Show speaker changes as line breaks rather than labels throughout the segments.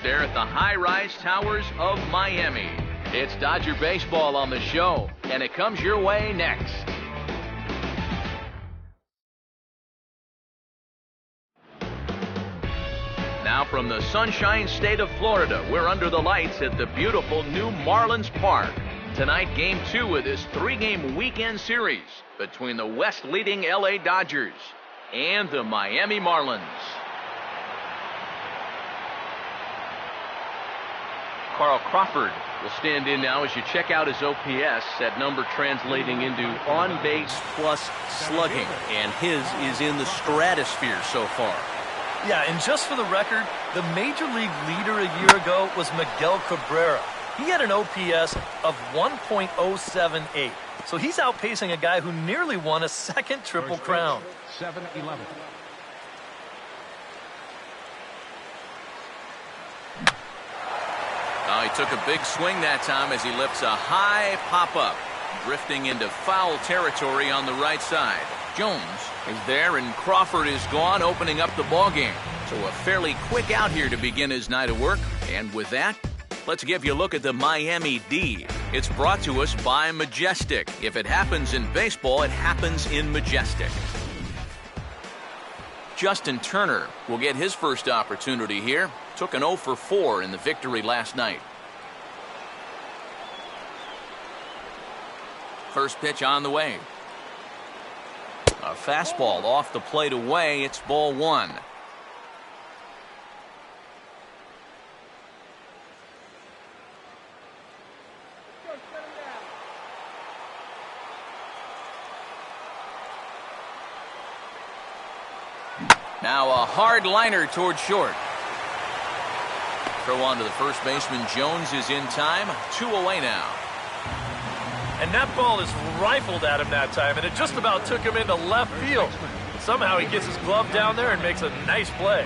there at the high-rise towers of Miami. It's Dodger baseball on the show, and it comes your way next. Now from the Sunshine State of Florida, we're under the lights at the beautiful new Marlins Park. Tonight, Game 2 of this 3-game weekend series between the West-leading LA Dodgers and the Miami Marlins. Carl Crawford will stand in now as you check out his OPS, that number translating into on-base plus slugging, and his is in the stratosphere so far.
Yeah, and just for the record, the Major League leader a year ago was Miguel Cabrera. He had an OPS of 1.078, so he's outpacing a guy who nearly won a second Triple Crown.
7-11.
He took a big swing that time as he lifts a high pop-up, drifting into foul territory on the right side. Jones is there, and Crawford is gone, opening up the ballgame. So a fairly quick out here to begin his night of work. And with that, let's give you a look at the Miami D. It's brought to us by Majestic. If it happens in baseball, it happens in Majestic. Justin Turner will get his first opportunity here. Took an 0 for 4 in the victory last night. First pitch on the way. A fastball off the plate away. It's ball 1. Now a hard liner towards short. Throw on to the first baseman. Jones is in time. 2 away now.
And that ball is rifled at him that time, and it just about took him into left field. Somehow he gets his glove down there and makes a nice play.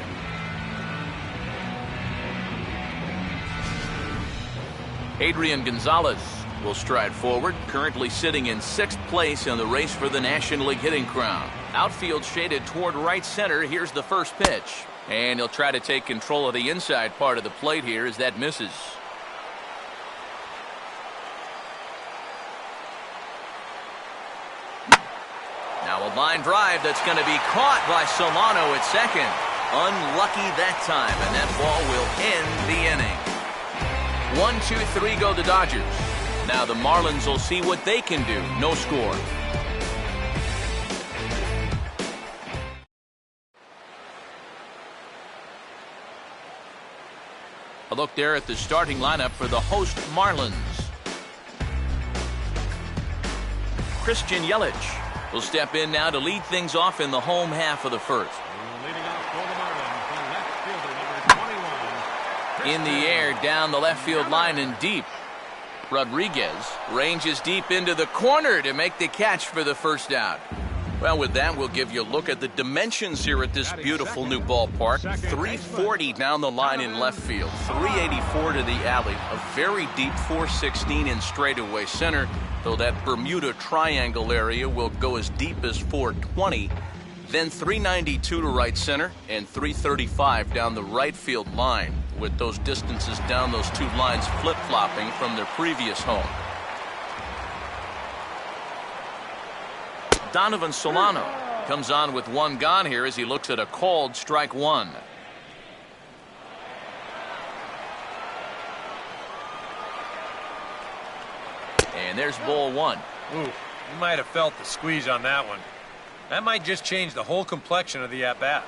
Adrian Gonzalez will stride forward, currently sitting in 6th place in the race for the National League hitting crown. Outfield shaded toward right center. Here's the first pitch. And he'll try to take control of the inside part of the plate here as that misses. Now a line drive that's going to be caught by Solano at second. Unlucky that time, and that ball will end the inning. 1, 2, 3 go the Dodgers. Now the Marlins will see what they can do. No score. A look there at the starting lineup for the host Marlins. Christian Yelich will step in now to lead things off in the home half of the first.
Leading off for the Marlins, the left fielder, number 21.
In the air, down the left field line and deep. Rodriguez ranges deep into the corner to make the catch for the first out. Well, with that, we'll give you a look at the dimensions here at this beautiful new ballpark. 340 down the line in left field, 384 to the alley, a very deep 416 in straightaway center, though that Bermuda Triangle area will go as deep as 420. Then 392 to right center and 335 down the right field line, with those distances down those two lines flip-flopping from their previous home. Donovan Solano comes on with 1 gone here as he looks at a called strike 1. And there's ball 1.
Ooh, you might have felt the squeeze on that one. That might just change the whole complexion of the at-bat.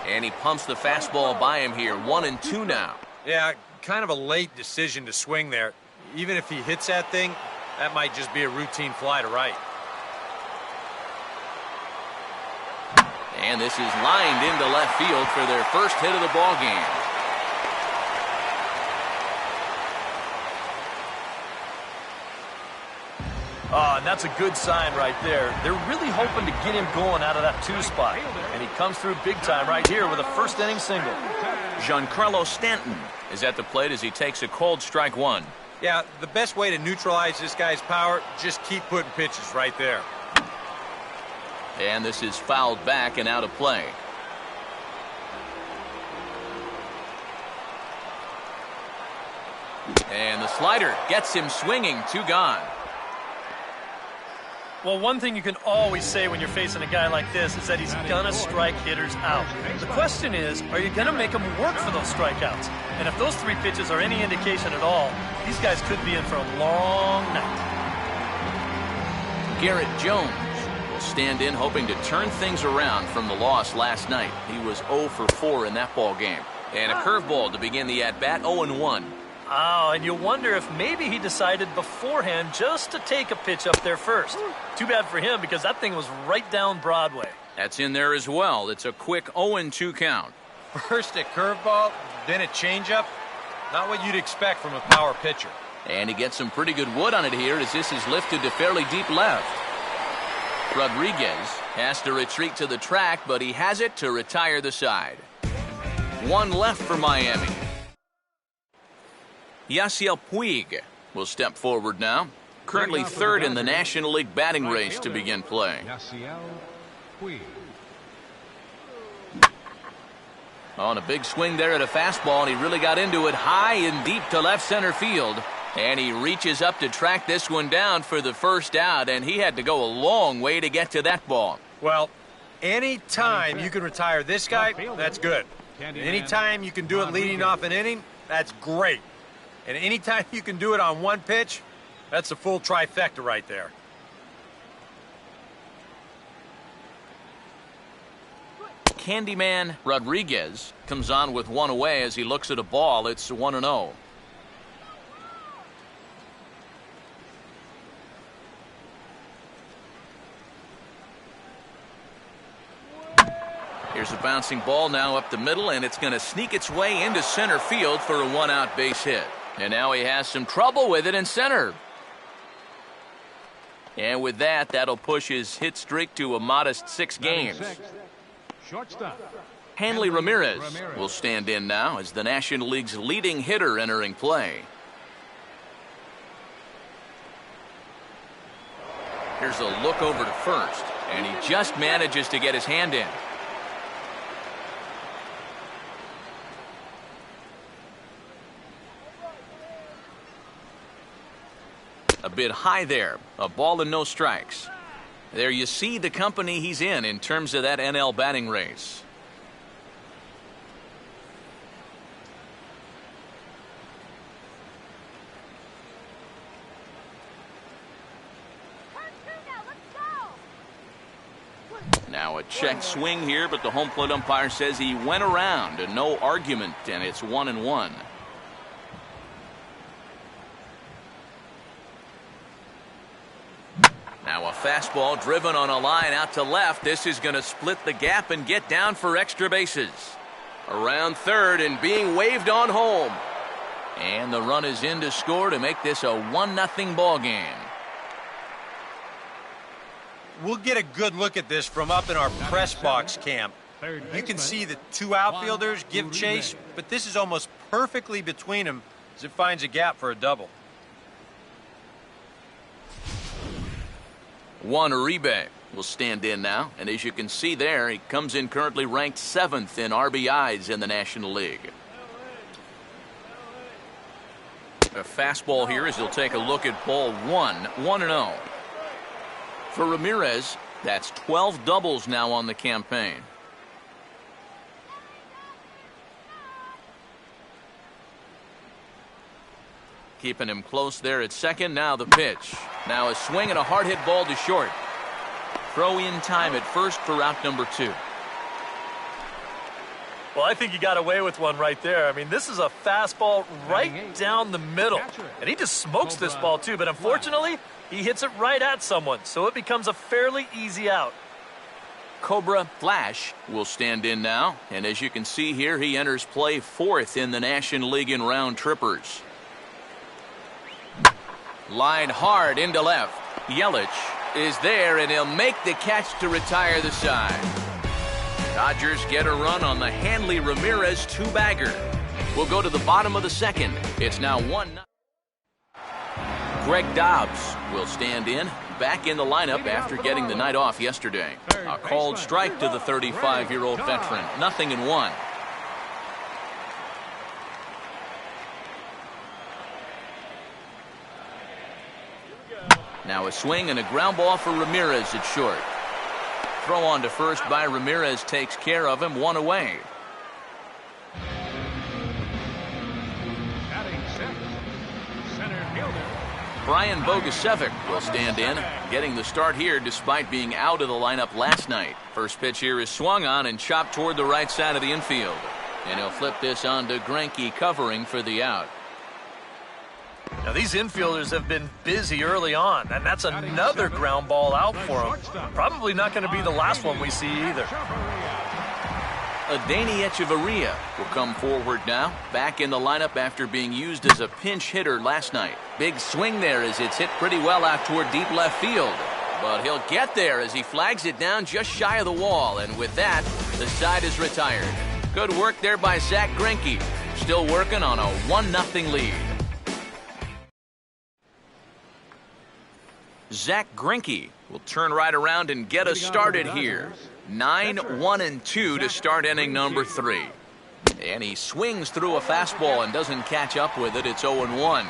And he pumps the fastball by him here. 1 and 2 now.
Yeah, kind of a late decision to swing there. Even if he hits that thing, that might just be a routine fly to right.
And this is lined into left field for their first hit of the ball game.
And that's a good sign right there. They're really hoping to get him going out of that 2 spot. And he comes through big time right here with a first inning single.
Giancarlo Stanton is at the plate as he takes a called strike 1.
Yeah, the best way to neutralize this guy's power, just keep putting pitches right there.
And this is fouled back and out of play. And the slider gets him swinging. 2 gone.
Well, one thing you can always say when you're facing a guy like this is that he's going to strike hitters out. The question is, are you going to make him work for those strikeouts? And if those 3 pitches are any indication at all, these guys could be in for a long night.
Garrett Jones will stand in, hoping to turn things around from the loss last night. He was 0 for 4 in that ball game. And a curveball to begin the at-bat, 0-1.
Oh, and you wonder if maybe he decided beforehand just to take a pitch up there first. Too bad for him because that thing was right down Broadway.
That's in there as well. It's a quick 0-2 count.
First a curveball, then a changeup. Not what you'd expect from a power pitcher.
And he gets some pretty good wood on it here as this is lifted to fairly deep left. Rodriguez has to retreat to the track, but he has it to retire the side. 1 left for Miami. Yasiel Puig will step forward now. Currently 3rd in the National League batting race to begin play. On a big swing there at a fastball, and he really got into it high and deep to left center field. And he reaches up to track this one down for the first out, and he had to go a long way to get to that ball.
Well, any time you can retire this guy, that's good. Any time you can do it leading off an inning, that's great. And anytime you can do it on 1 pitch, that's a full trifecta right there.
Candyman Rodriguez comes on with 1 away as he looks at a ball. It's 1-0. Here's a bouncing ball now up the middle, and it's going to sneak its way into center field for a 1-out base hit. And now he has some trouble with it in center. And with that, that'll push his hit streak to a modest 6 games. Hanley Ramirez will stand in now as the National League's leading hitter entering play. Here's a look over to first, and he just manages to get his hand in. A bit high there. A ball and no strikes. There you see the company he's in terms of that NL batting race. Now a check swing here, but the home plate umpire says he went around and no argument, and it's 1-1. Now a fastball driven on a line out to left. This is going to split the gap and get down for extra bases. Around third and being waved on home. And the run is in to score to make this a 1-0 ball game.
We'll get a good look at this from up in our press box camp. You can see the 2 outfielders give chase, but this is almost perfectly between them as it finds a gap for a double.
Juan Uribe will stand in now, and as you can see there, he comes in currently ranked 7th in RBIs in the National League. A fastball here as he'll take a look at ball 1, 1-0. For Ramirez, that's 12 doubles now on the campaign. Keeping him close there at second. Now the pitch. Now a swing and a hard hit ball to short. Throw in time at first for out number 2.
Well, I think he got away with one right there. I mean, this is a fastball right down the middle. And he just smokes this ball too, but unfortunately, he hits it right at someone, so it becomes a fairly easy out.
Cobra Flash will stand in now, and as you can see here, he enters play 4th in the National League in round trippers. Line hard into left. Yelich is there, and he'll make the catch to retire the side. Dodgers get a run on the Hanley Ramirez 2-bagger. We'll go to the bottom of the second. It's now 1-0. Greg Dobbs will stand in, back in the lineup after getting the night off yesterday. A called strike to the 35-year-old veteran. 0-1. Now a swing and a ground ball for Ramirez at short. Throw on to first by Ramirez takes care of him. 1 away.
Batting sixth, center fielder.
Brian Bogusevic will stand in, getting the start here despite being out of the lineup last night. First pitch here is swung on and chopped toward the right side of the infield. And he'll flip this on to Greinke covering for the out.
Now these infielders have been busy early on, and that's another ground ball out for them. Probably not going to be the last one we see either.
Adeiny Echeverria will come forward now, back in the lineup after being used as a pinch hitter last night. Big swing there as it's hit pretty well out toward deep left field. But he'll get there as he flags it down just shy of the wall, and with that, the side is retired. Good work there by Zack Greinke, still working on a 1-0 lead. Zack Greinke will turn right around and get us started here. 9-1-2 to start inning number 3. And he swings through a fastball and doesn't catch up with it. It's 0-1.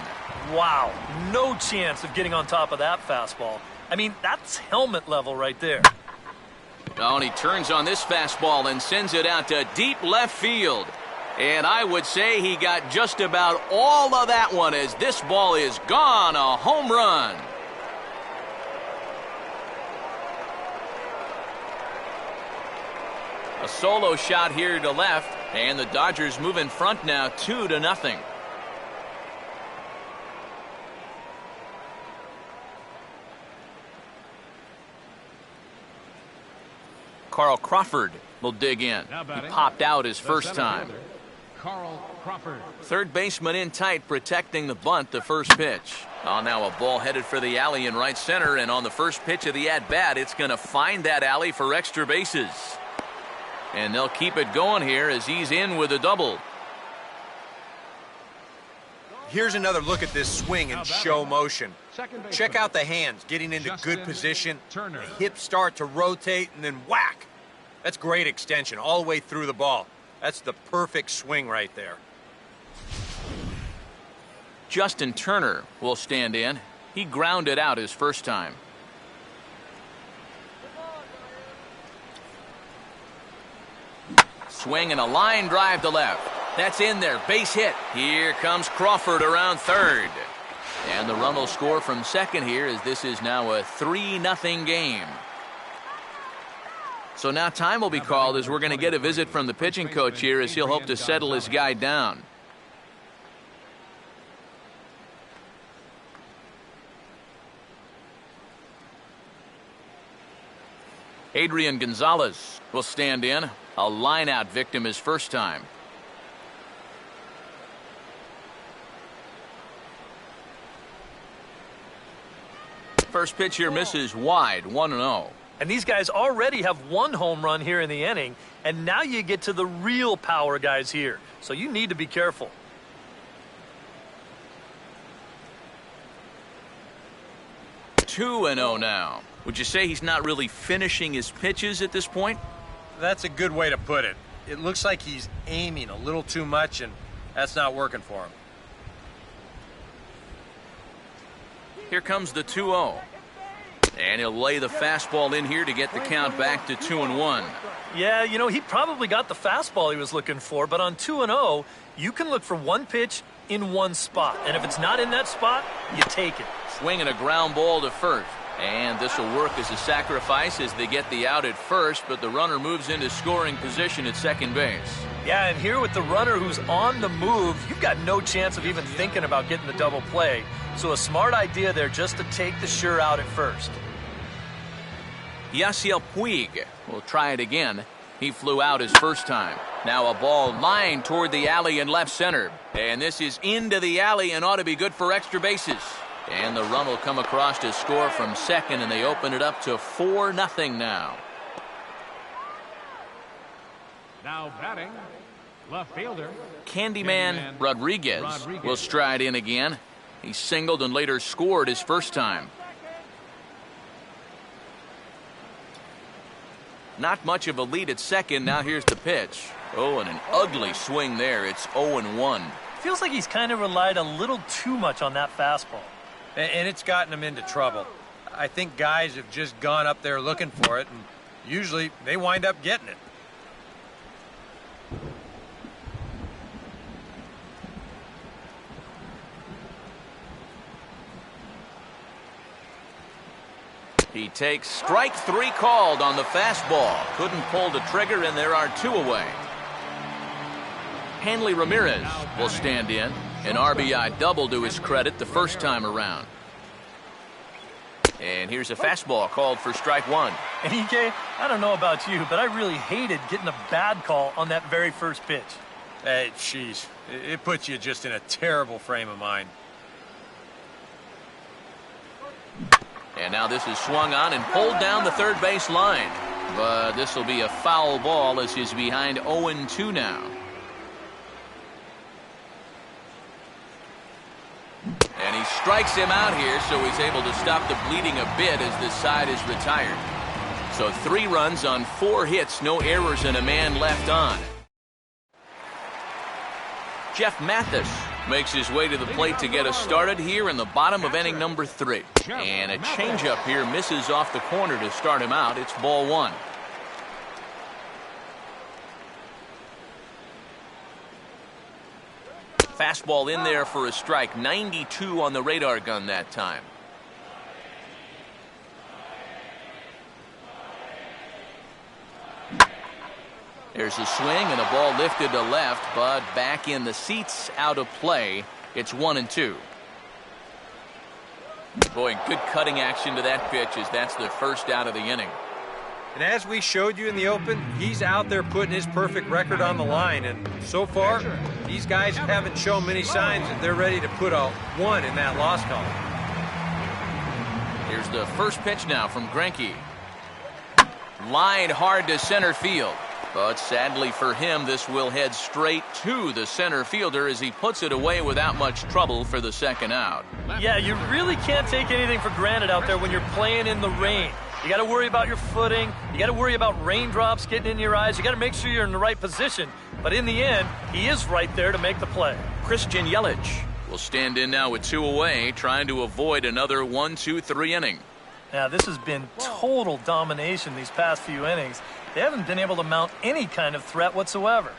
Wow, no chance of getting on top of that fastball. I mean, that's helmet level right there.
Oh, and he turns on this fastball and sends it out to deep left field. And I would say he got just about all of that one as this ball is gone. A home run. A solo shot here to left, and the Dodgers move in front now 2-0. Carl Crawford will dig in. He popped out his first time.
Carl Crawford.
Third baseman in tight, protecting the bunt, the first pitch. Oh, now a ball headed for the alley in right center, and on the first pitch of the at-bat, it's going to find that alley for extra bases. And they'll keep it going here as he's in with a double.
Here's another look at this swing in show motion. Check out the hands getting into good position. The hips start to rotate and then whack. That's great extension all the way through the ball. That's the perfect swing right there.
Justin Turner will stand in. He grounded out his first time. Swing and a line drive to left. That's in there. Base hit. Here comes Crawford around third. And the run will score from second here as this is now a 3-0 game. So now time will be called as we're going to get a visit from the pitching coach here as he'll hope to settle his guy down. Adrian Gonzalez will stand in. A line-out victim his first time. First pitch here misses wide, 1-0.
And these guys already have one home run here in the inning, and now you get to the real power guys here. So you need to be careful.
Two 2-0 now. Would you say he's not really finishing his pitches at this point?
That's a good way to put it. It looks like he's aiming a little too much, and that's not working for him.
Here comes the 2-0. And he'll lay the fastball in here to get the count back to 2-1.
Yeah, you know, he probably got the fastball he was looking for, but on 2-0, you can look for one pitch in one spot. And if it's not in that spot, you take it.
Swinging a ground ball to first. And this will work as a sacrifice as they get the out at first, but the runner moves into scoring position at second base.
Yeah, and here with the runner who's on the move, you've got no chance of even thinking about getting the double play. So a smart idea there just to take the sure out at first.
Yasiel Puig will try it again. He flew out his first time. Now a ball lined toward the alley in left center. And this is into the alley and ought to be good for extra bases. And the run will come across to score from second, and they open it up to 4-0 now.
Now batting, left fielder
Candyman Rodriguez will stride in again. He singled and later scored his first time. Not much of a lead at second. Now here's the pitch. Oh, and an ugly swing there. It's 0-1.
Feels like he's kind of relied a little too much on that fastball.
And it's gotten him into trouble. I think guys have just gone up there looking for it, and usually they wind up getting it.
He takes strike 3 called on the fastball. Couldn't pull the trigger, and there are 2 away. Hanley Ramirez will stand in. An RBI double to his credit the first time around. And here's a fastball called for strike 1.
And EK, I don't know about you, but I really hated getting a bad call on that very first pitch.
Hey, jeez. It puts you just in a terrible frame of mind.
And now this is swung on and pulled down the third base line. But this will be a foul ball as he's behind 0-2 now. And he strikes him out here, so he's able to stop the bleeding a bit as this side is retired. So 3 runs on 4 hits, no errors, and a man left on. Jeff Mathis makes his way to the plate to get us started here in the bottom of inning number 3. And a changeup here misses off the corner to start him out. It's ball 1. Fastball in there for a strike. 92 on the radar gun that time. There's a swing and a ball lifted to left, but back in the seats, out of play. It's 1-2. Boy, good cutting action to that pitch as that's the first out of the inning.
And as we showed you in the open, he's out there putting his perfect record on the line. And so far, these guys haven't shown many signs that they're ready to put a 1 in that loss column.
Here's the first pitch now from Greinke. Line hard to center field. But sadly for him, this will head straight to the center fielder as he puts it away without much trouble for the second out.
Yeah, you really can't take anything for granted out there when you're playing in the rain. You got to worry about your footing. You got to worry about raindrops getting in your eyes. You got to make sure you're in the right position. But in the end, he is right there to make the play.
Christian Yelich will stand in now with 2 away, trying to avoid another 1-2-3 inning.
Now, this has been total domination these past few innings. They haven't been able to mount any kind of threat whatsoever.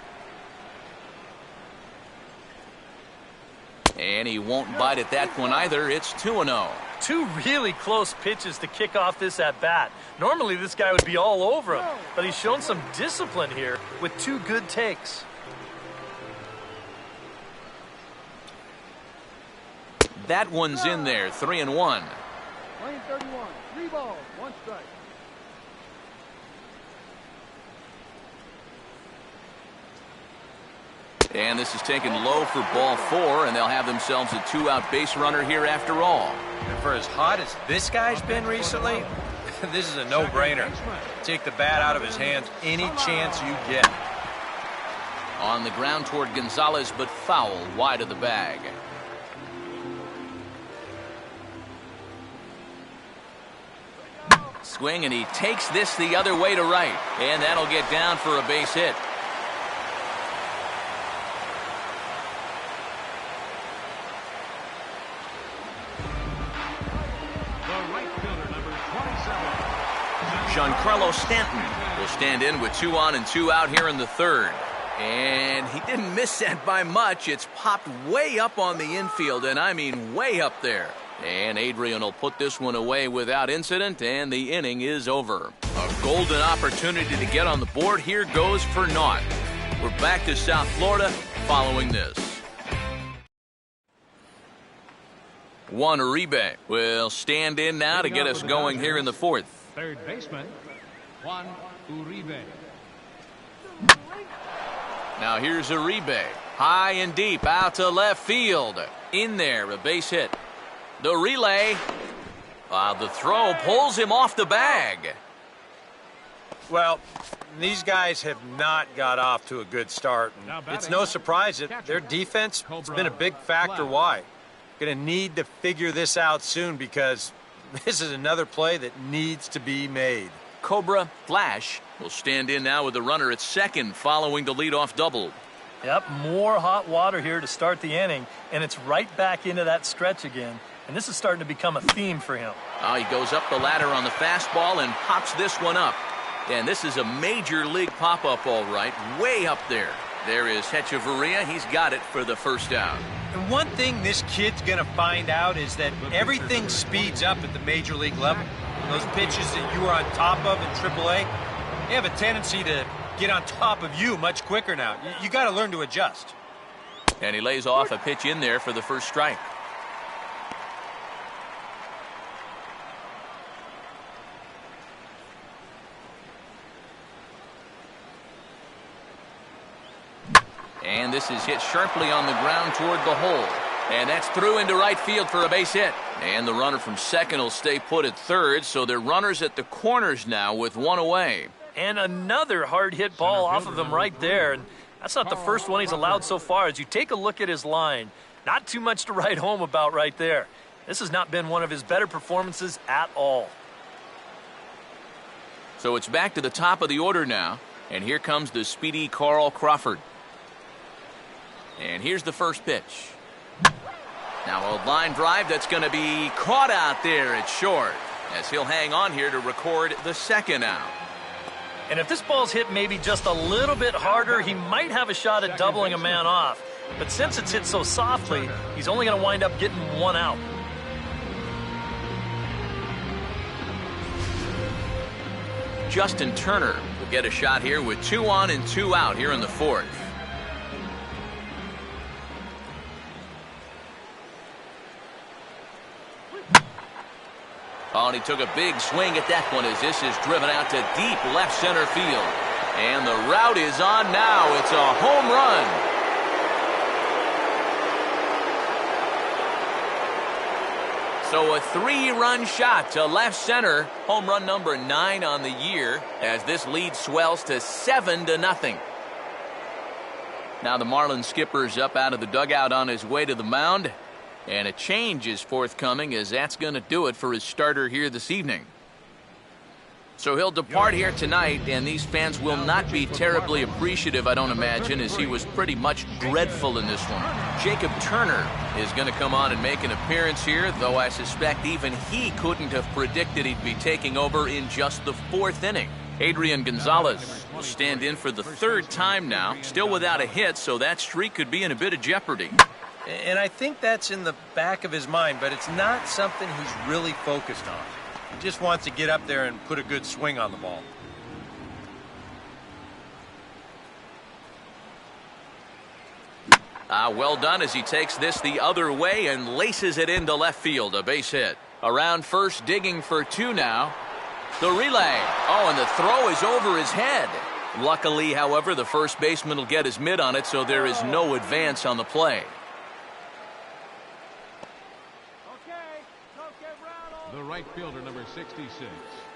And he won't bite at that one either. It's 2-0.
2 really close pitches to kick off this at-bat. Normally, this guy would be all over him, but he's shown some discipline here with 2 good takes.
That one's in there, 3-1.
Lane 31, 3 balls, 1 strike.
And this is taken low for ball 4, and they'll have themselves a 2-out base runner here after all.
And for as hot as this guy's been recently, this is a no-brainer. Take the bat out of his hands any chance you get.
On the ground toward Gonzalez, but foul wide of the bag. Swing, and he takes this the other way to right. And that'll get down for a base hit. Giancarlo Stanton will stand in with 2 on and 2 out here in the 3rd. And he didn't miss that by much. It's popped way up on the infield, and I mean way up there. And Adrian will put this one away without incident, and the inning is over. A golden opportunity to get on the board. Here goes for naught. We're back to South Florida following this. Juan Uribe will stand in now to get us going here in the 4th.
Third baseman, Juan Uribe.
Now here's Uribe. High and deep out to left field. In there, a base hit. The relay. The throw pulls him off the bag.
Well, these guys have not got off to a good start. And it's no surprise that their defense has been a big factor why. Gonna need to figure this out soon because this is another play that needs to be made.
Cobra Flash will stand in now with the runner at second following the leadoff double.
Yep, more hot water here to start the inning, and it's right back into that stretch again. And this is starting to become a theme for him.
Oh, he goes up the ladder on the fastball and pops this one up. And this is a major league pop-up, all right, way up there. There is Hechavarria. He's got it for the first out.
And one thing this kid's gonna find out is that everything speeds up at the major league level. Those pitches that you were on top of in AAA, they have a tendency to get on top of you much quicker now. You got to learn to adjust.
And he lays off a pitch in there for the first strike. And this is hit sharply on the ground toward the hole. And that's through into right field for a base hit. And the runner from second will stay put at third, so they're runners at the corners now with one away.
And another hard hit ball off of him right there. And that's not the first one he's allowed so far. As you take a look at his line, not too much to write home about right there. This has not been one of his better performances at all.
So it's back to the top of the order now. And here comes the speedy Carl Crawford. And here's the first pitch. Now a line drive that's going to be caught out there at short, as he'll hang on here to record the second out.
And if this ball's hit maybe just a little bit harder, he might have a shot at doubling a man off. But since it's hit so softly, he's only going to wind up getting one out.
Justin Turner will get a shot here with 2 on and 2 out here in the fourth. Oh, and he took a big swing at that one as this is driven out to deep left center field. And the route is on now. It's a home run. So a 3-run shot to left center. Home run number 9 on the year as this lead swells to 7-0. Now the Marlins skipper's up out of the dugout on his way to the mound. And a change is forthcoming as that's going to do it for his starter here this evening. So he'll depart here tonight, and these fans will not be terribly appreciative, I don't imagine, as he was pretty much dreadful in this one. Jacob Turner is going to come on and make an appearance here, though I suspect even he couldn't have predicted he'd be taking over in just the 4th inning. Adrian Gonzalez will stand in for the 3rd time now, still without a hit, so that streak could be in a bit of jeopardy.
And I think that's in the back of his mind, but it's not something he's really focused on. He just wants to get up there and put a good swing on the ball.
Well done as he takes this the other way and laces it into left field, a base hit. Around first, digging for 2 now. The relay. Oh, and the throw is over his head. Luckily, however, the first baseman will get his mitt on it, so there is no advance on the play.
The right fielder, number 66.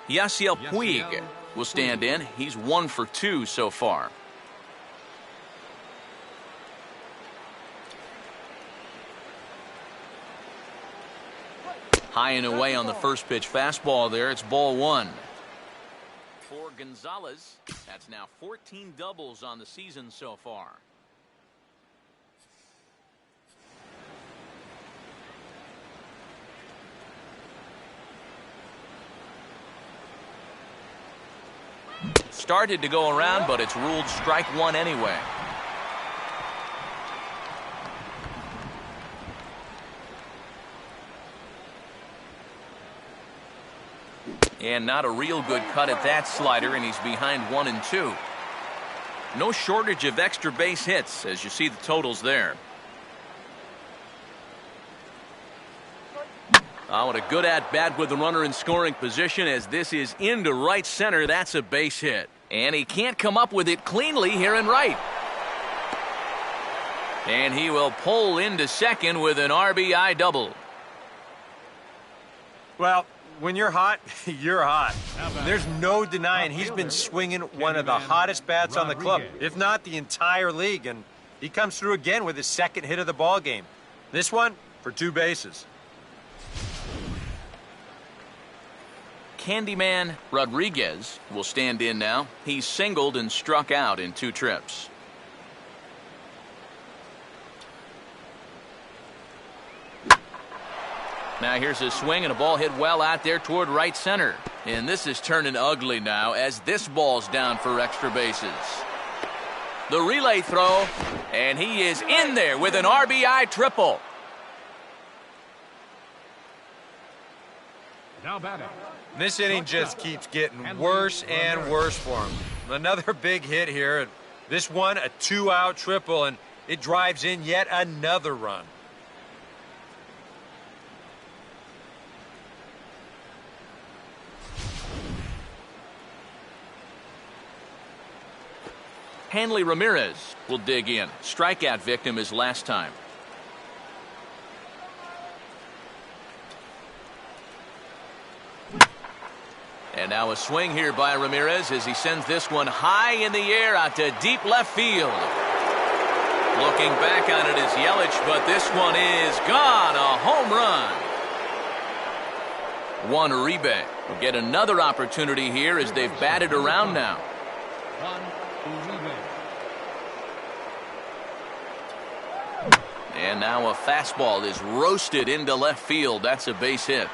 Yasiel Puig will stand in. He's 1 for 2 so far. High and away on the first pitch fastball there. It's ball 1. For Gonzalez, that's now 14 doubles on the season so far. Started to go around, but it's ruled strike 1 anyway. And not a real good cut at that slider, and he's behind 1 and 2. No shortage of extra base hits, as you see the totals there. Oh, and a good at-bat with the runner in scoring position as this is into right center. That's a base hit. And he can't come up with it cleanly here in right. And he will pull into second with an RBI double.
Well, when you're hot, you're hot. There's no denying he's been swinging one of the hottest bats on the club, if not the entire league. And he comes through again with his 2nd hit of the ball game. This one, for 2 bases.
Candyman Rodriguez will stand in now. He's singled and struck out in 2 trips. Now here's a swing and a ball hit well out there toward right center. And this is turning ugly now as this ball's down for extra bases. The relay throw, and he is in there with an RBI triple.
Now batting.
This inning just keeps getting worse and worse for him. Another big hit here. This one, a 2-out triple, and it drives in yet another run.
Hanley Ramirez will dig in. Strikeout victim his last time. And now a swing here by Ramirez as he sends this one high in the air out to deep left field. Looking back on it is Yelich, but this one is gone. A home run. Juan Uribe will get another opportunity here as they've batted around now. And now a fastball is roasted into left field. That's a base hit.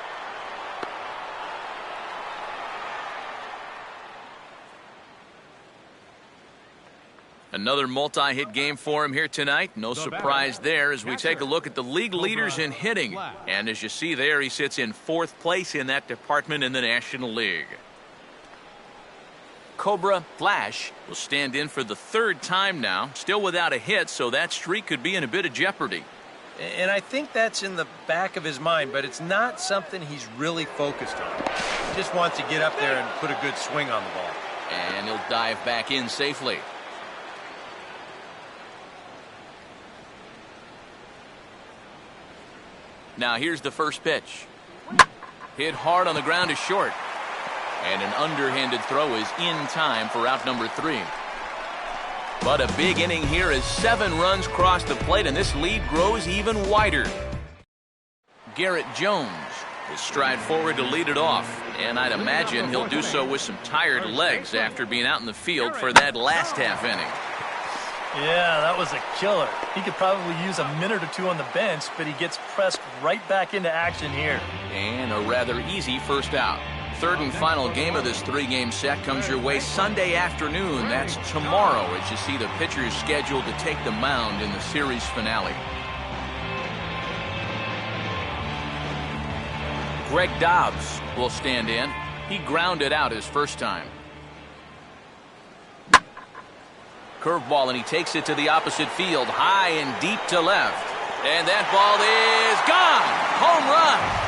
Another multi-hit game for him here tonight. No surprise there as we take a look at the league leaders in hitting. And as you see there, he sits in 4th place in that department in the National League. Cobra Flash will stand in for the 3rd time now. Still without a hit, so that streak could be in a bit of jeopardy.
And I think that's in the back of his mind, but it's not something he's really focused on. He just wants to get up there and put a good swing on the ball.
And he'll dive back in safely. Now here's the first pitch. Hit hard on the ground is short. And an underhanded throw is in time for out number 3. But a big inning here as 7 runs cross the plate, and this lead grows even wider. Garrett Jones will stride forward to lead it off. And I'd imagine he'll do so with some tired legs after being out in the field for that last half inning.
Yeah, that was a killer. He could probably use a minute or 2 on the bench, but he gets pressed right back into action here.
And a rather easy first out. 3rd and final game of this 3-game set comes your way Sunday afternoon. That's tomorrow as you see the pitchers scheduled to take the mound in the series finale. Greg Dobbs will stand in. He grounded out his first time. Curveball, and he takes it to the opposite field, high and deep to left. And that ball is gone. Home run.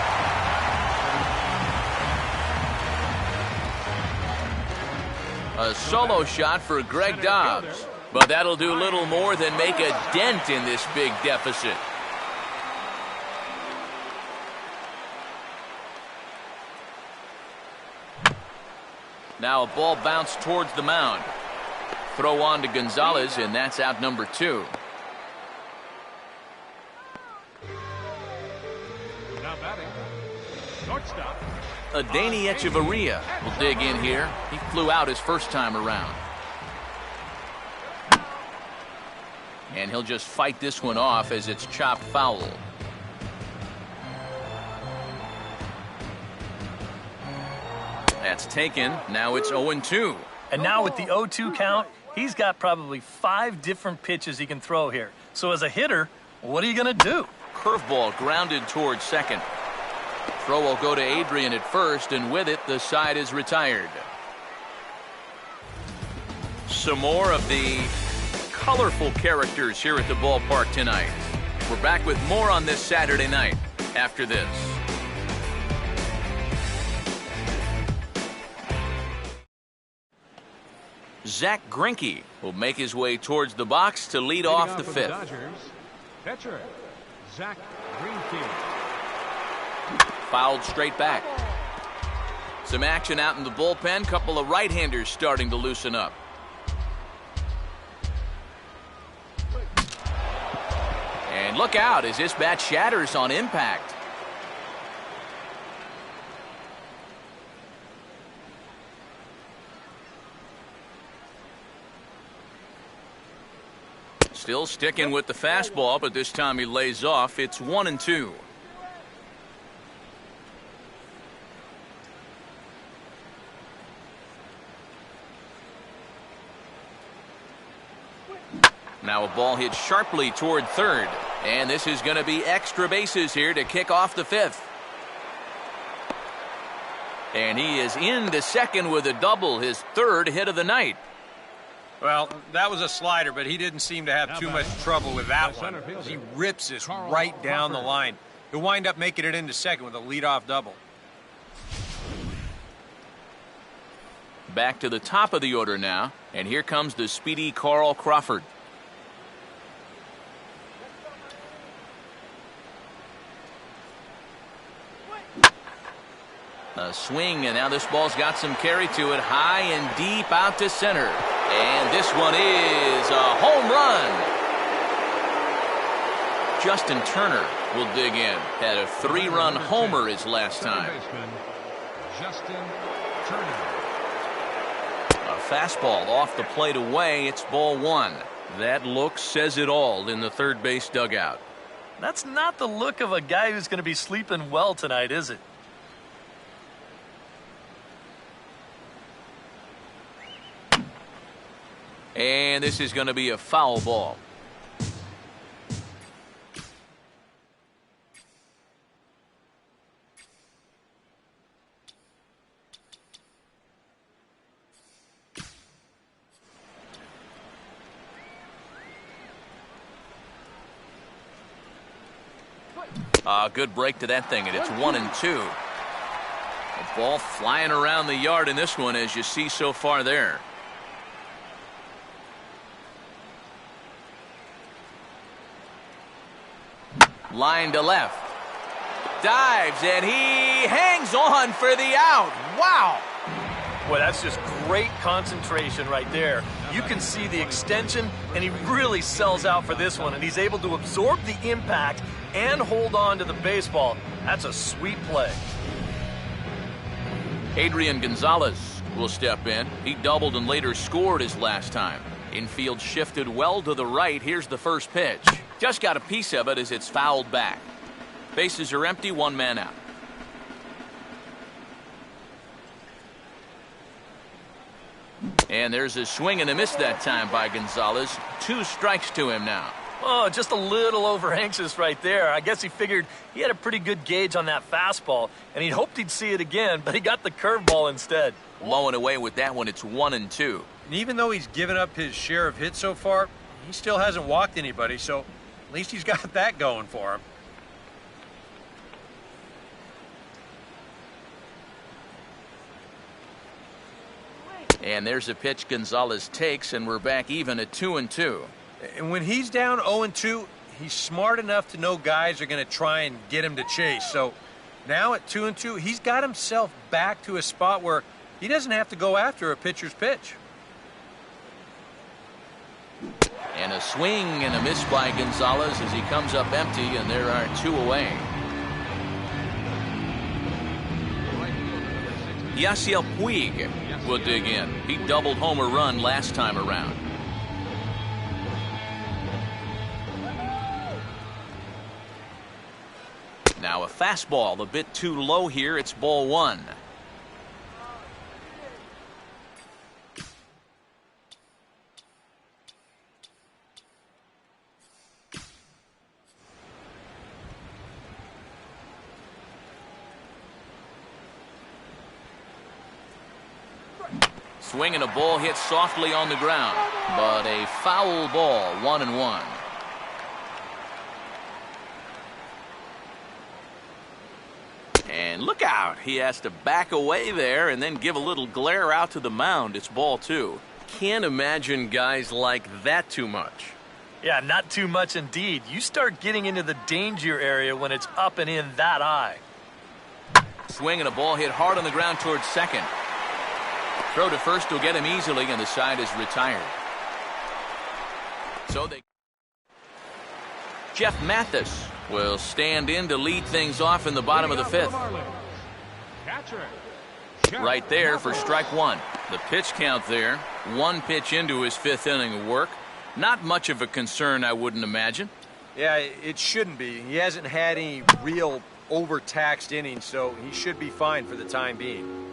A solo shot for Greg Dobbs. But that'll do little more than make a dent in this big deficit. Now a ball bounced towards the mound. Throw on to Gonzalez, and that's out number 2.
Now batting. Shortstop.
Adeiny Echeverria will dig in here. He flew out his first time around. And he'll just fight this one off as it's chopped foul. That's taken. Now it's 0-2.
And now with the 0-2 count, he's got probably 5 different pitches he can throw here. So as a hitter, what are you going to do?
Curveball grounded towards second. Throw will go to Adrian at first, and with it, the side is retired. Some more of the colorful characters here at the ballpark tonight. We're back with more on this Saturday night after this. Zach Greinke will make his way towards the box to lead off the 5th.
Dodgers, pitcher Zach Greinke.
Fouled straight back. Some action out in the bullpen. Couple of right-handers starting to loosen up. And And look out as this bat shatters on impact. Still sticking with the fastball, but this time he lays off. It's 1-2. Now a ball hit sharply toward third. And this is going to be extra bases here to kick off the fifth. And he is into second with a double, his third hit of the night.
Well, that was a slider, but he didn't seem to have too much trouble with that one. He rips this right down the line. He'll wind up making it into second with a leadoff double.
Back to the top of the order now, and here comes the speedy Carl Crawford. A swing, and now this ball's got some carry to it, high and deep out to center. And this one is a home run. Justin Turner will dig in. Had a 3-run homer his last time.
Justin Turner.
A fastball off the plate away. It's ball one. That look says it all in the third base dugout.
That's not the look of a guy who's going to be sleeping well tonight, is it?
And this is going to be a foul ball. Good break to that thing, and it's 1-2. A ball flying around the yard in this one, as you see so far there. Line to left. Dives, and he hangs on for the out. Wow.
Boy, that's just great concentration right there. You can see the extension, and he really sells out for this one, and he's able to absorb the impact and hold on to the baseball. That's a sweet play.
Adrian Gonzalez will step in. He doubled and later scored his last time. Infield shifted well to the right. Here's the first pitch. Just got a piece of it as it's fouled back. Bases are empty, one man out. And there's a swing and a miss that time by Gonzalez. 2 strikes to him now.
Oh, just a little over anxious right there. I guess he figured he had a pretty good gauge on that fastball, and he hoped he'd see it again, but he got the curveball instead.
Blowing away with that one, it's 1-2.
And even though he's given up his share of hits so far, he still hasn't walked anybody, so at least he's got that going for him.
And there's a pitch Gonzalez takes, and we're back even at 2-2.
And when he's down 0-2, he's smart enough to know guys are going to try and get him to chase. So now at 2-2, he's got himself back to a spot where he doesn't have to go after a pitcher's pitch.
And a swing and a miss by Gonzalez as he comes up empty, and there are 2 away. Yasiel Puig will dig in. He doubled homer run last time around. Now a fastball a bit too low here. It's ball one. Swing and a ball hit softly on the ground, but a foul ball, 1-1. And look out, he has to back away there and then give a little glare out to the mound. It's ball 2. Can't imagine guys like that too much.
Yeah, not too much indeed. You start getting into the danger area when it's up and in that high.
Swing and a ball hit hard on the ground towards second. Throw to first will get him easily, and the side is retired. So they... Jeff Mathis will stand in to lead things off in the bottom of the fifth. Right there for strike one. The pitch count there. One pitch into his fifth inning of work. Not much of a concern, I wouldn't imagine.
Yeah, it shouldn't be. He hasn't had any real overtaxed innings, so he should be fine for the time being.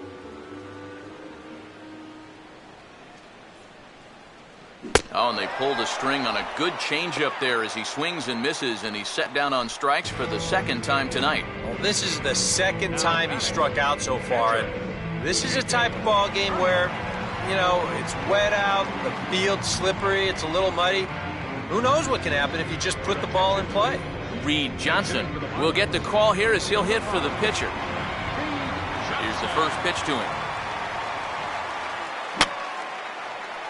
Oh, and they pulled a string on a good changeup there as he swings and misses, and he's set down on strikes for the second time tonight.
Well, this is the second time he struck out so far, and this is a type of ball game where, you know, it's wet out, the field's slippery, it's a little muddy. Who knows what can happen if you just put the ball in play?
Reed Johnson will get the call here as he'll hit for the pitcher. Here's the first pitch to him.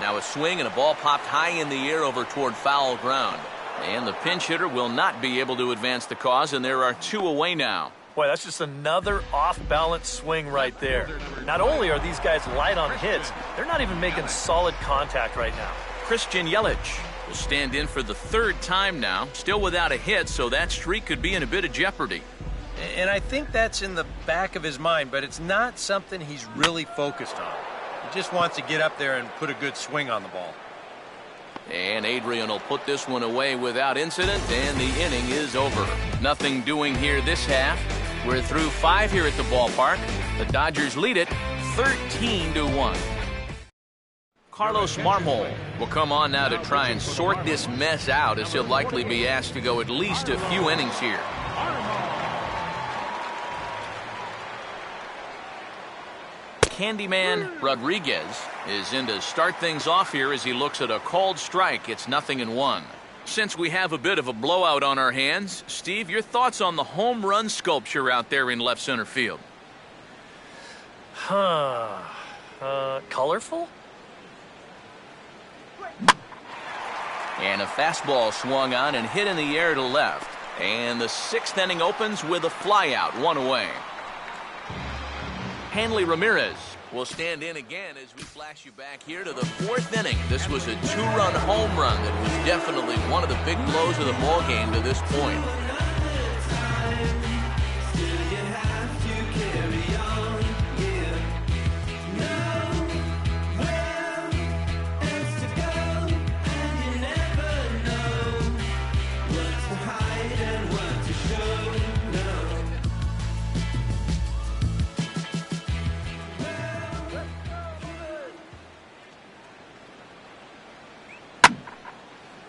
Now a swing and a ball popped high in the air over toward foul ground. And the pinch hitter will not be able to advance the cause, and there are two away now.
Boy, that's just another off-balance swing right there. Not only are these guys light on hits, they're not even making solid contact right now.
Christian Yelich will stand in for the third time now, still without a hit, so that streak could be in a bit of jeopardy.
And I think that's in the back of his mind, but it's not something he's really focused on. He just wants to get up there and put a good swing on the ball.
And Adrian will put this one away without incident, and the inning is over. Nothing doing here this half. We're through 5 here at the ballpark. The Dodgers lead it 13-1. Carlos Marmol will come on now to try and sort this mess out, as he'll likely be asked to go at least a few innings here. Candyman Rodriguez is in to start things off here as he looks at a called strike. It's 0-1. Since we have a bit of a blowout on our hands, Steve, your thoughts on the home run sculpture out there in left center field?
Colorful?
And a fastball swung on and hit in the air to left. And the 6th inning opens with a flyout, one away. Hanley Ramirez will stand in again as we flash you back here to the 4th inning. This was a 2-run home run that was definitely one of the big blows of the ball game to this point.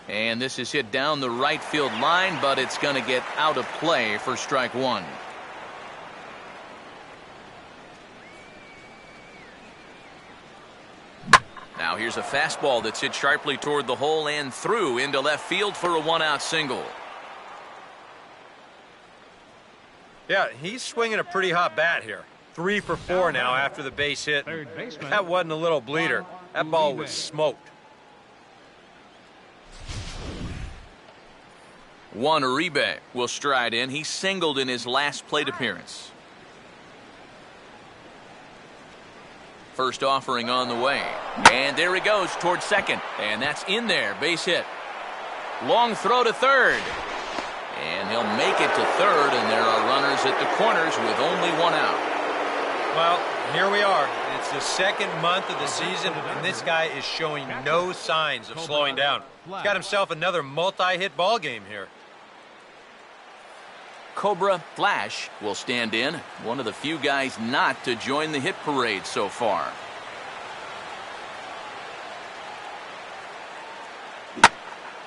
And this is hit down the right field line, but it's going to get out of play for strike one. Now here's a fastball that's hit sharply toward the hole and through into left field for a one-out single.
Yeah, he's swinging a pretty hot bat here. 3 for 4 now after the base hit. That wasn't a little bleeder. That ball was smoked.
Juan Uribe will stride in. He singled in his last plate appearance. First offering on the way. And there he goes towards second. And that's in there. Base hit. Long throw to third. And he'll make it to third. And there are runners at the corners with only one out.
Well, here we are. It's the second month of the season, and this guy is showing no signs of slowing down. He's got himself another multi-hit ball game here.
Cobra Flash will stand in. One of the few guys not to join the hit parade so far.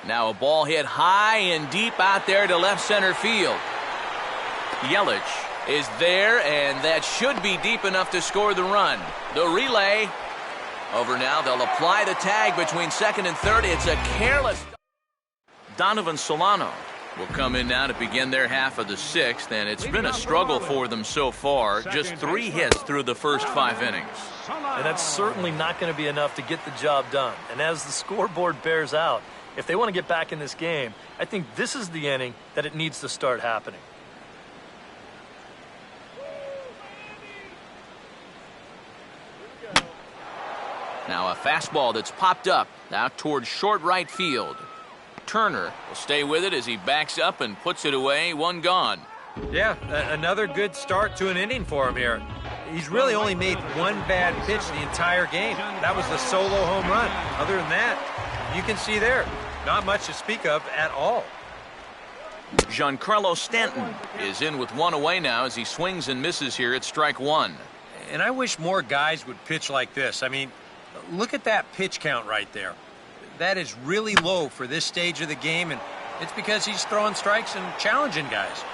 Now a ball hit high and deep out there to left center field. Yelich is there, and that should be deep enough to score the run. The relay over now. They'll apply the tag between second and third. It's a careless. Donovan Solano will come in now to begin their half of the 6th, and it's been a struggle for them so far. Just 3 hits through the first 5 innings.
And that's certainly not going to be enough to get the job done. And as the scoreboard bears out, if they want to get back in this game, I think this is the inning that it needs to start happening. Now a fastball that's popped up out towards short right field.
Turner will stay with it as he backs up and puts it away. One gone.
Yeah, another good start to an inning for him here. He's really only made one bad pitch the entire game. That was the solo home run. Other than that, you can see there, not much to speak of at all.
Giancarlo Stanton is in with one away now as he swings and misses here at strike one.
And I wish more guys would pitch like this. I mean, look at that pitch count right there. That is really low for this stage of the game, and it's because he's throwing strikes and challenging guys.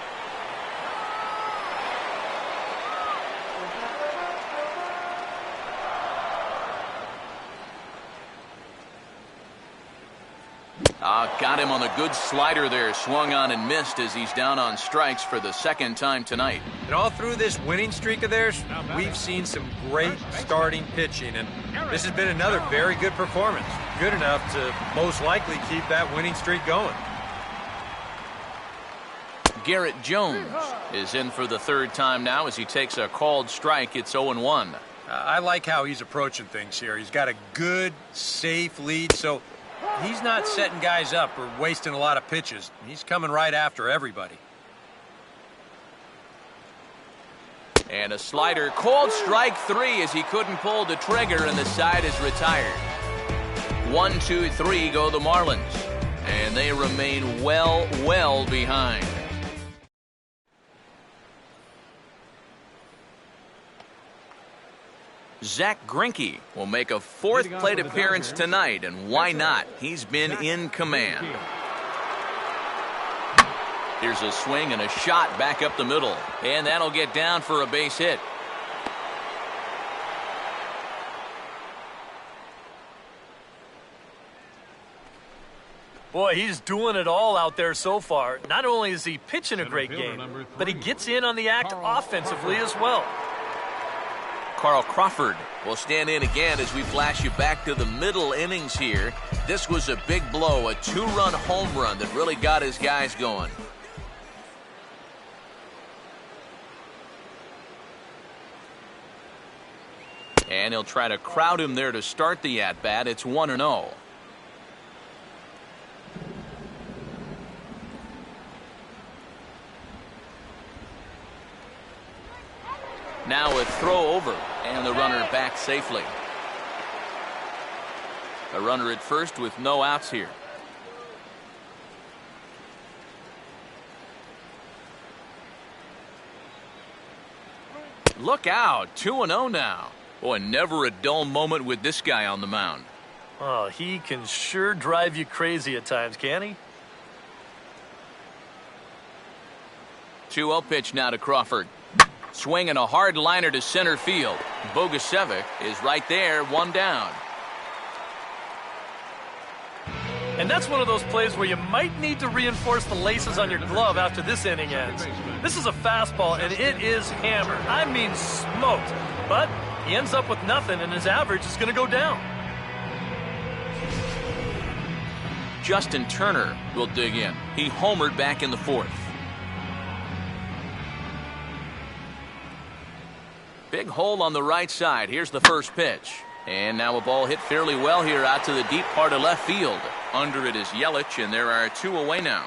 Got him on a good slider there. Swung on and missed as he's down on strikes for the second time tonight.
And all through this winning streak of theirs, we've seen some great starting pitching, and this has been another very good performance. Good enough to most likely keep that winning streak going.
Garrett Jones is in for the third time now as he takes a called strike. It's 0-1.
I like how he's approaching things here. He's got a good, safe lead, so he's not setting guys up or wasting a lot of pitches. He's coming right after everybody.
And a slider, called strike three as he couldn't pull the trigger, and the side is retired. 1, 2, 3 go the Marlins, and they remain well behind. Zach Greinke will make a fourth plate appearance tonight, and why not? He's been in command. Here's a swing and a shot back up the middle, and that'll get down for a base hit.
Boy, he's doing it all out there so far. Not only is he pitching a great game, but he gets in on the act offensively as well.
Carl Crawford will stand in again as we flash you back to the middle innings here. This was a big blow, a two-run home run that really got his guys going. And he'll try to crowd him there to start the at-bat. It's 1-0. Now a throw over, and the runner back safely. A runner at first with no outs here. Look out, 2-0 now. Boy, never a dull moment with this guy on the mound.
Oh, he can sure drive you crazy at times, can he?
2-0 pitch now to Crawford. Swinging a hard liner to center field. Bogusevic is right there, one down.
And that's one of those plays where you might need to reinforce the laces on your glove after this inning ends. This is a fastball, and it is hammered. I mean smoked. But he ends up with nothing, and his average is going to go down.
Justin Turner will dig in. He homered back in the fourth. Big hole on the right side. Here's the first pitch. And now a ball hit fairly well here out to the deep part of left field. Under it is Yelich, and there are two away now.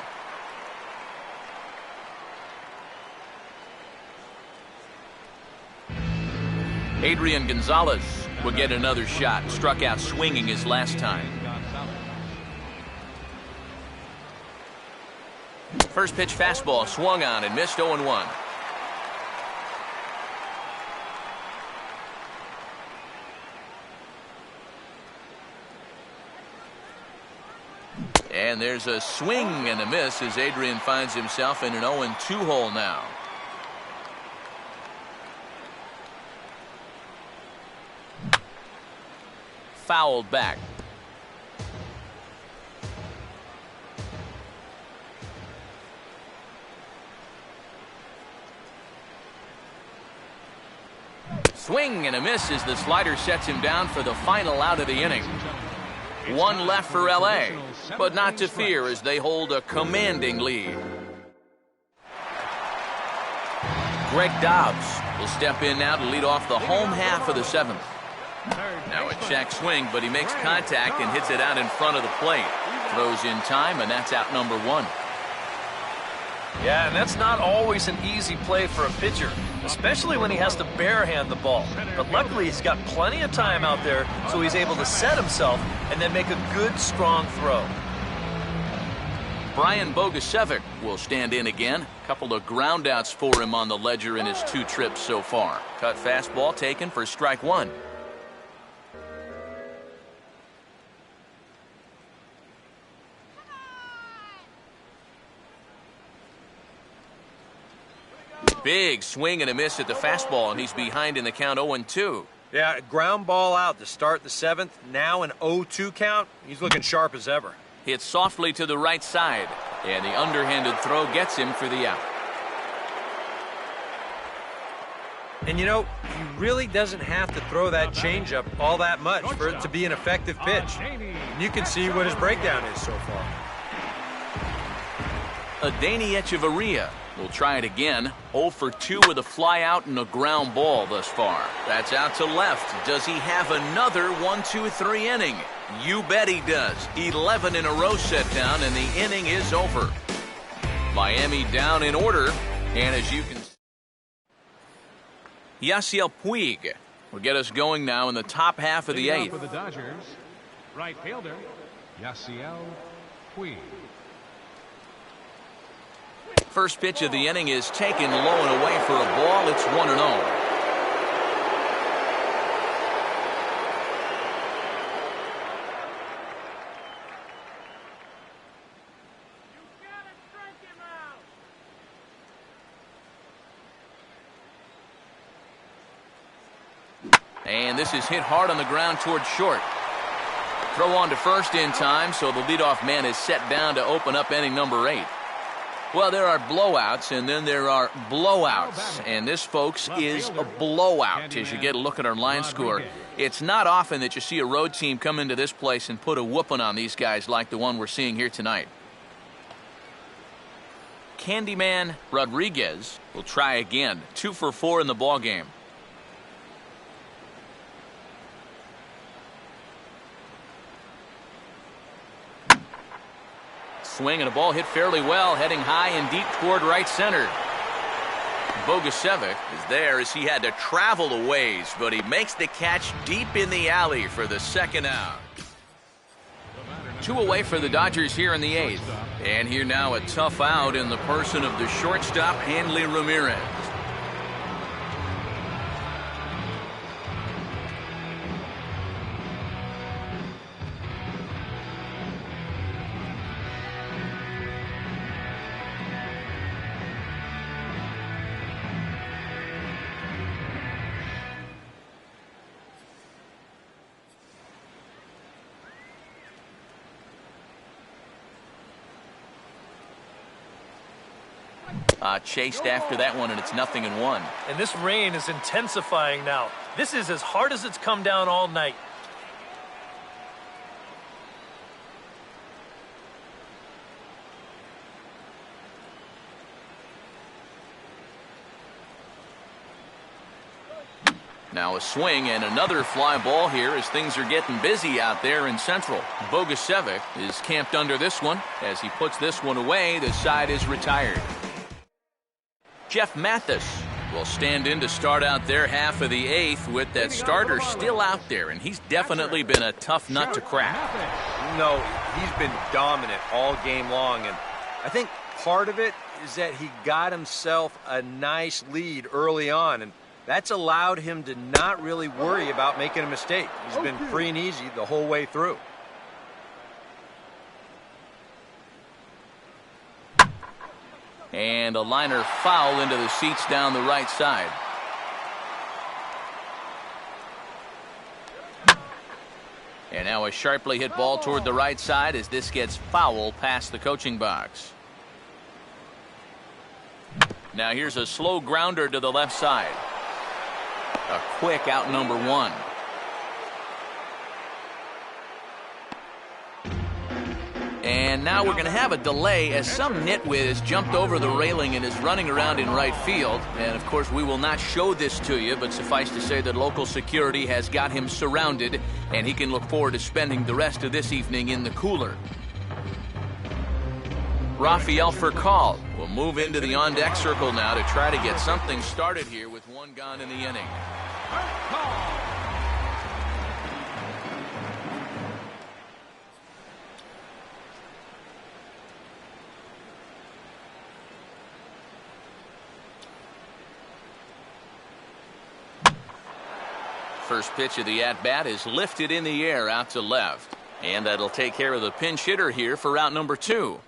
Adrian Gonzalez will get another shot. Struck out swinging his last time. First pitch fastball swung on and missed 0-1. And there's a swing and a miss as Adrian finds himself in an 0-2 hole now. Fouled back. Swing and a miss as the slider sets him down for the final out of the inning. One left for LA, but not to fear as they hold a commanding lead. Greg Dobbs will step in now to lead off the home half of the seventh. Now a check swing, but he makes contact and hits it out in front of the plate. Throws in time, and that's out number one.
Yeah, and that's not always an easy play for a pitcher, especially when he has to barehand the ball. But luckily, he's got plenty of time out there, so he's able to set himself and then make a good, strong throw.
Brian Bogusevic will stand in again. Couple of groundouts for him on the ledger in his 2 trips so far. Cut fastball taken for strike 1. Big swing and a miss at the fastball, and he's behind in the count 0-2.
Yeah, ground ball out to start the 7th. Now an 0-2 count. He's looking sharp as ever.
Hits softly to the right side, and the underhanded throw gets him for the out.
And you know, he really doesn't have to throw that changeup all that much for it to be an effective pitch. And you can see what his breakdown is so far.
Adeiny Echeverria will try it again. 0 for 2 with a fly out and a ground ball thus far. That's out to left. Does he have another 1-2-3 inning? You bet he does. 11 in a row set down, and the inning is over. Miami down in order, and as you can see, Yasiel Puig will get us going now in the top half of the 8th.
For the Dodgers, right fielder, Yasiel Puig.
First pitch of the inning is taken low and away for a ball. It's 1-0. And this is hit hard on the ground towards short. Throw on to first in time, so the leadoff man is set down to open up inning number 8. Well, there are blowouts, and then there are blowouts. And this, folks, is a blowout as you get a look at our line score. It's not often that you see a road team come into this place and put a whooping on these guys like the one we're seeing here tonight. Candyman Rodriguez will try again. 2 for 4 in the ballgame. Swing and a ball hit fairly well, heading high and deep toward right center. Bogusevic is there as he had to travel a ways, but he makes the catch deep in the alley for the second out. 2 away for the Dodgers here in the 8th. And here now a tough out in the person of the shortstop, Hanley Ramirez. Chased after that one, and it's 0-1.
And this rain is intensifying now. This is as hard as it's come down all night.
Now a swing and another fly ball here as things are getting busy out there in Central. Bogusevic is camped under this one. As he puts this one away, the side is retired. Jeff Mathis will stand in to start out their half of the 8th with that starter still out there, and he's definitely been a tough nut to crack.
No, he's been dominant all game long, and I think part of it is that he got himself a nice lead early on, and that's allowed him to not really worry about making a mistake. He's been free and easy the whole way through.
And a liner foul into the seats down the right side. And now a sharply hit ball toward the right side as this gets foul past the coaching box. Now here's a slow grounder to the left side. A quick out number 1. And now we're going to have a delay as some nitwit has jumped over the railing and is running around in right field. And, of course, we will not show this to you, but suffice to say that local security has got him surrounded, and he can look forward to spending the rest of this evening in the cooler. Rafael Furcal will move into the on-deck circle now to try to get something started here with one gone in the inning. First pitch of the at-bat is lifted in the air out to left. And that'll take care of the pinch hitter here for out number 2.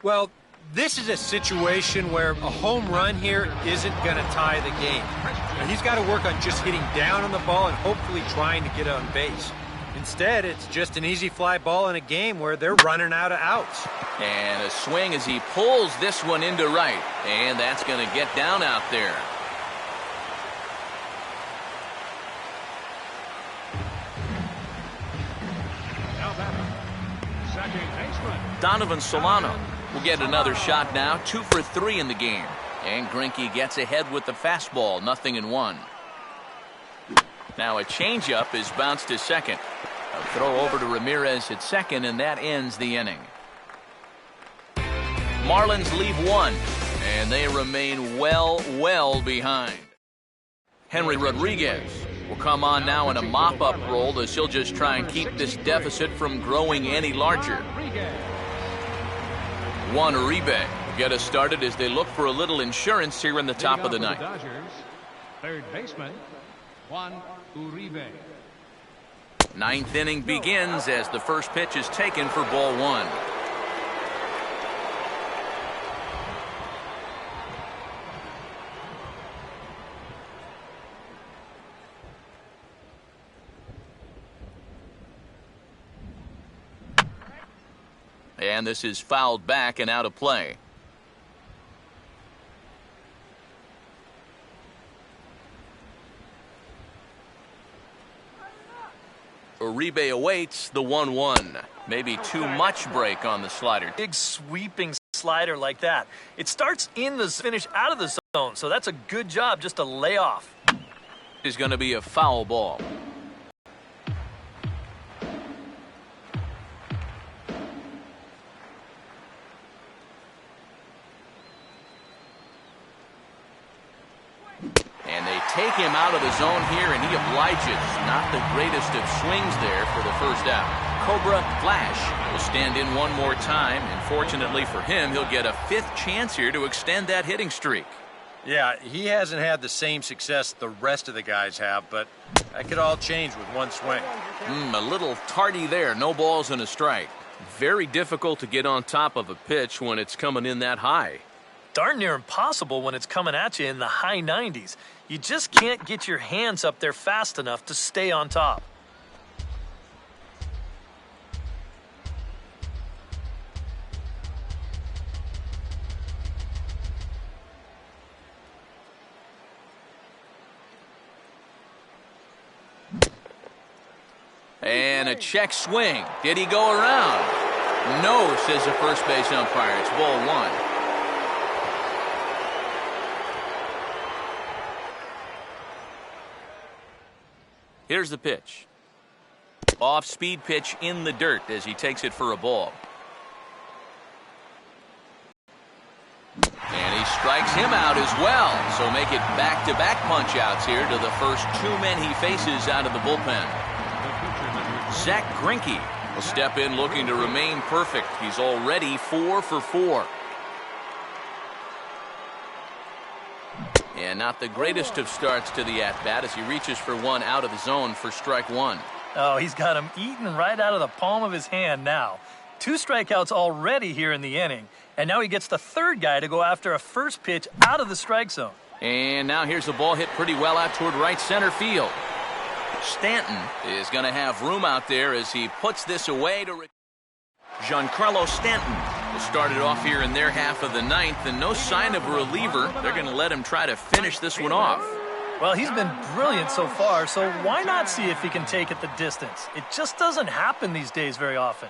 Well, this is a situation where a home run here isn't going to tie the game. Now, he's got to work on just hitting down on the ball and hopefully trying to get on base. Instead, it's just an easy fly ball in a game where they're running out of outs.
And a swing as he pulls this one into right. And that's going to get down out there. Donovan Solano will get another shot now. 2 for 3 in the game. And Greinke gets ahead with the fastball. 0-1. Now a changeup is bounced to second. A throw over to Ramirez at second, and that ends the inning. Marlins leave 1, and they remain well behind. Henry Rodriguez will come on now in a mop-up role as he'll just try and keep this deficit from growing any larger. Juan Uribe will get us started as they look for a little insurance here in the top of the ninth.
Third baseman, Juan Uribe.
Ninth inning begins as the first pitch is taken for ball 1. And this is fouled back and out of play. Uribe awaits the 1-1. Maybe too much break on the slider.
Big sweeping slider like that. It starts in the finish out of the zone, so that's a good job just to lay off.
Is going to be a foul ball. Take him out of the zone here, and he obliges. Not the greatest of swings there for the first out. Cobra Flash will stand in one more time, and fortunately for him, he'll get a 5th chance here to extend that hitting streak.
Yeah, he hasn't had the same success the rest of the guys have, but that could all change with one swing.
A little tardy there. No balls and a strike. Very difficult to get on top of a pitch when it's coming in that high.
Darn near impossible when it's coming at you in the high 90s. You just can't get your hands up there fast enough to stay on top.
And a check swing. Did he go around? No, says the first base umpire. It's ball 1. Here's the pitch. Off-speed pitch in the dirt as he takes it for a ball. And he strikes him out as well. So make it back-to-back punch-outs here to the first 2 men he faces out of the bullpen. Zach Greinke will step in looking to remain perfect. He's already 4 for 4. And not the greatest of starts to the at-bat as he reaches for one out of the zone for strike 1.
Oh, he's got him eaten right out of the palm of his hand now. 2 strikeouts already here in the inning, and now he gets the third guy to go after a first pitch out of the strike zone.
And now here's a ball hit pretty well out toward right center field. Stanton is going to have room out there as he puts this away to Giancarlo Stanton will start it off here in their half of the ninth, and no sign of a reliever. They're going to let him try to finish this one off.
Well, he's been brilliant so far, so why not see if he can take it the distance? It just doesn't happen these days very often.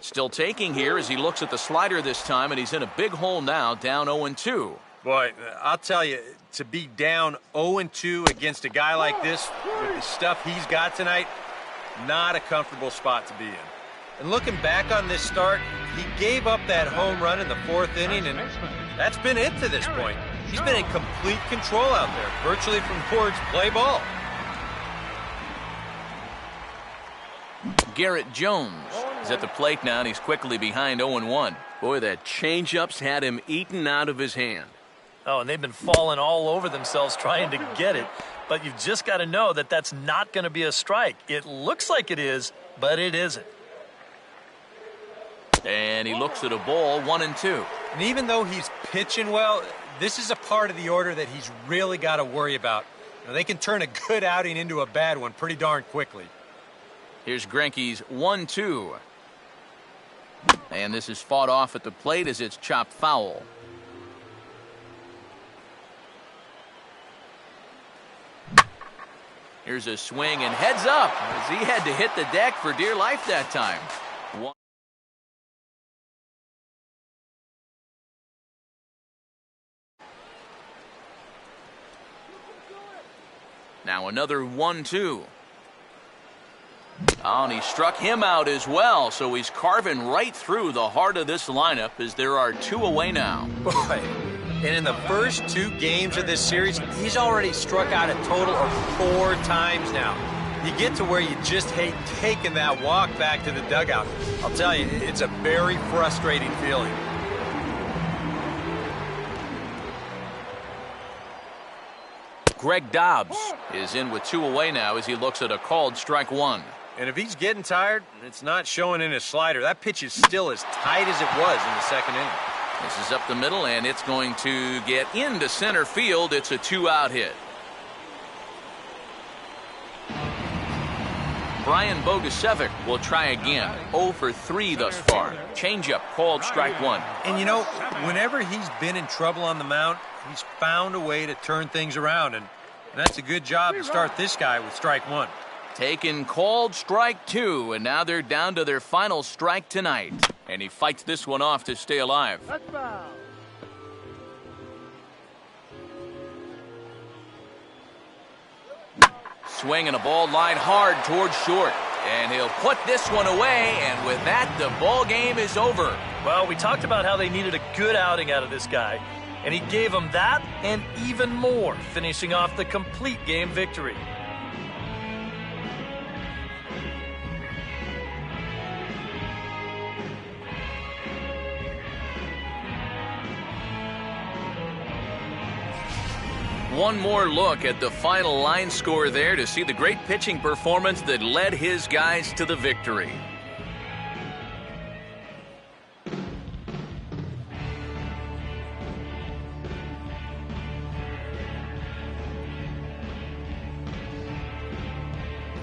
Still taking here as he looks at the slider this time, and he's in a big hole now, down 0-2.
Boy, I'll tell you, to be down 0-2 against a guy like this with the stuff he's got tonight, Not a comfortable spot to be in. And looking back on this start, he gave up that home run in the 4th inning, and that's been it to this point. He's been in complete control out there, virtually from boards, play ball.
Garrett Jones is at the plate now, and he's quickly behind 0-1. Boy, that changeup's had him eaten out of his hand.
Oh, and they've been falling all over themselves trying to get it. But you've just got to know that that's not going to be a strike. It looks like it is, but it isn't.
And he looks at a ball, 1-2.
And even though he's pitching well, this is a part of the order that he's really got to worry about. You know, they can turn a good outing into a bad one pretty darn quickly.
Here's Greinke's 1-2. And this is fought off at the plate as it's chopped foul. Here's a swing and heads up as he had to hit the deck for dear life that time. Now another 1-2. Oh, and he struck him out as well, so he's carving right through the heart of this lineup as there are 2 away now.
Boy, and in the first 2 games of this series, he's already struck out a total of 4 times now. You get to where you just hate taking that walk back to the dugout. I'll tell you, it's a very frustrating feeling.
Greg Dobbs is in with 2 away now as he looks at a called strike 1.
And if he's getting tired, it's not showing in his slider. That pitch is still as tight as it was in the 2nd inning.
This is up the middle, and it's going to get into center field. It's a 2-out hit. Brian Bogusevic will try again. 0 for 3 thus far. Changeup called strike 1.
And you know, whenever he's been in trouble on the mound, he's found a way to turn things around, and that's a good job to start this guy with strike 1.
Taken called strike 2, and now they're down to their final strike tonight. And he fights this one off to stay alive.
That's foul.
Swinging a ball line hard towards short. And he'll put this one away, and with that, the ball game is over.
Well, we talked about how they needed a good outing out of this guy, and he gave them that and even more, finishing off the complete game victory.
One more look at the final line score there to see the great pitching performance that led his guys to the victory.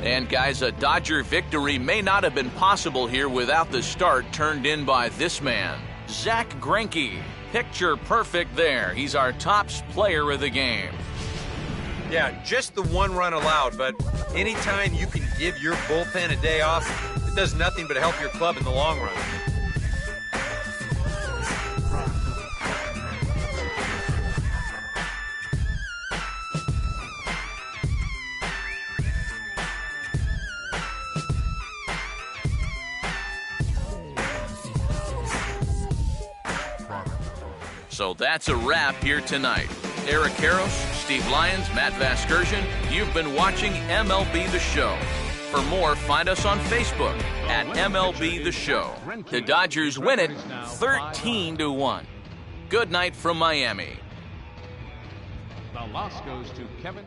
And guys, a Dodger victory may not have been possible here without the start turned in by this man, Zack Greinke. Picture perfect there. He's our top player of the game.
Yeah, just the 1 run allowed, but anytime you can give your bullpen a day off, it does nothing but help your club in the long run.
So that's a wrap here tonight. Eric Karros, Steve Lyons, Matt Vasgersian, you've been watching MLB The Show. For more, find us on Facebook at MLB The Show. The Dodgers win it 13-1. Good night from Miami.
The loss goes to Kevin.